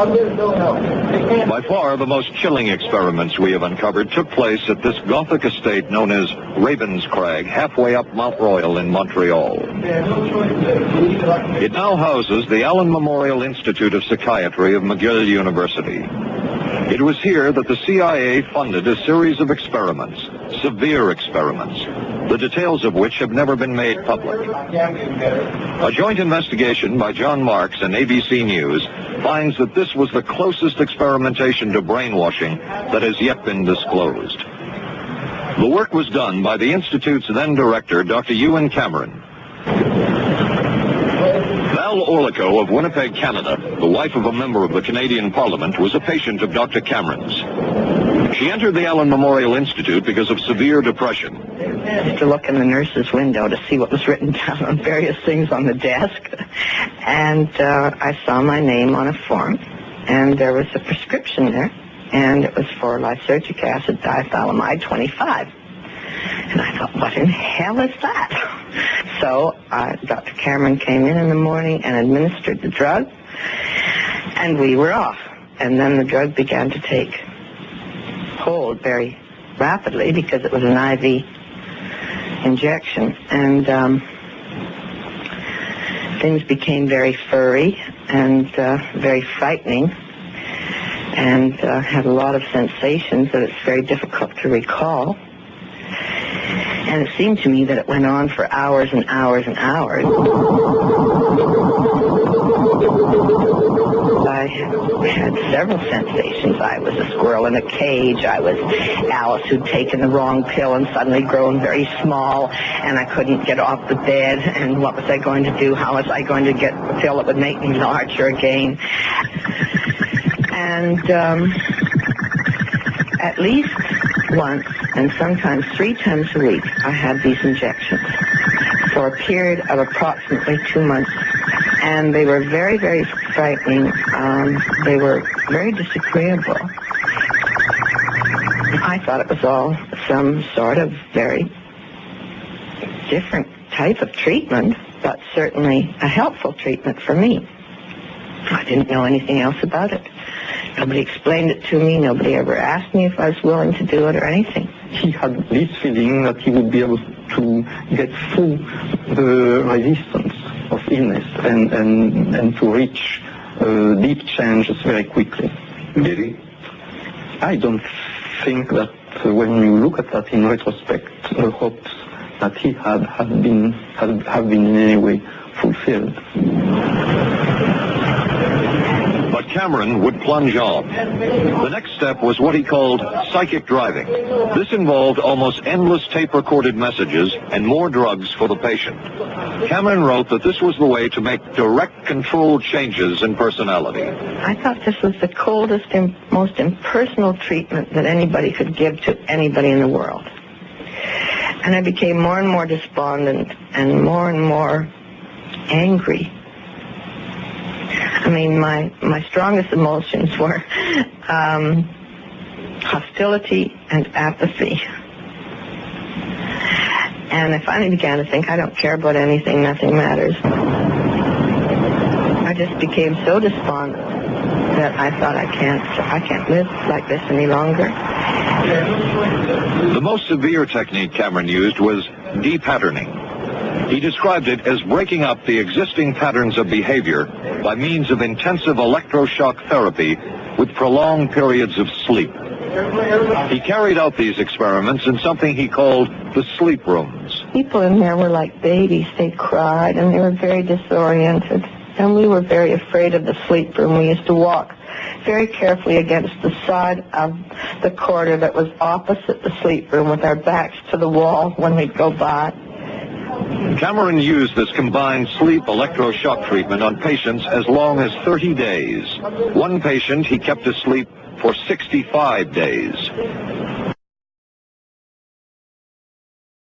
By far, the most chilling experiments we have uncovered took place at this Gothic estate known as Ravenscrag, halfway up Mount Royal in Montreal. It now houses the Allen Memorial Institute of Psychiatry of McGill University. It was here that the CIA funded a series of experiments, severe experiments, the details of which have never been made public. A joint investigation by John Marks and ABC News finds that this was the closest experimentation to brainwashing that has yet been disclosed. The work was done by the Institute's then director, Dr. Ewen Cameron. Val Orlico of Winnipeg, Canada, the wife of a member of the Canadian Parliament, was a patient of Dr. Cameron's. She entered the Allen Memorial Institute because of severe depression. I used to look in the nurse's window to see what was written down on various things on the desk. And I saw my name on a form, and there was a prescription there, and it was for lysergic acid diethylamide 25. And I thought, what in hell is that? So Dr. Cameron came in the morning and administered the drug, and we were off. And then the drug began to take hold very rapidly because it was an IV injection. And things became very furry and very frightening, and had a lot of sensations that it's very difficult to recall. And it seemed to me that it went on for hours and hours and hours. I had several sensations. I was a squirrel in a cage. I was Alice who'd taken the wrong pill and suddenly grown very small, and I couldn't get off the bed. And what was I going to do? How was I going to get the pill that would make me larger again? And at least once, and sometimes 3 times a week, I had these injections for a period of approximately 2 months. And they were very, very frightening. They were very disagreeable. I thought it was all some sort of very different type of treatment, but certainly a helpful treatment for me. I didn't know anything else about it. Nobody explained it to me. Nobody ever asked me if I was willing to do it or anything. He had this feeling that he would be able to get through the resistance of illness and to reach deep changes very quickly. Did he? I don't think that when you look at that in retrospect, the hopes that he had have been in any way fulfilled. But Cameron would plunge on. The next step was what he called psychic driving. This involved almost endless tape-recorded messages and more drugs for the patient. Cameron wrote that this was the way to make direct controlled changes in personality. I thought this was the coldest and most impersonal treatment that anybody could give to anybody in the world. And I became more and more despondent and more angry. I mean, my strongest emotions were hostility and apathy. And I finally began to think, I don't care about anything, nothing matters. I just became so despondent that I thought I can't live like this any longer. The most severe technique Cameron used was de-patterning. He described it as breaking up the existing patterns of behavior by means of intensive electroshock therapy with prolonged periods of sleep. He carried out these experiments in something he called the sleep rooms. People in there were like babies. They cried and they were very disoriented. And we were very afraid of the sleep room. We used to walk very carefully against the side of the corridor that was opposite the sleep room with our backs to the wall when we'd go by. Cameron used this combined sleep electroshock treatment on patients as long as 30 days. One patient he kept asleep for 65 days.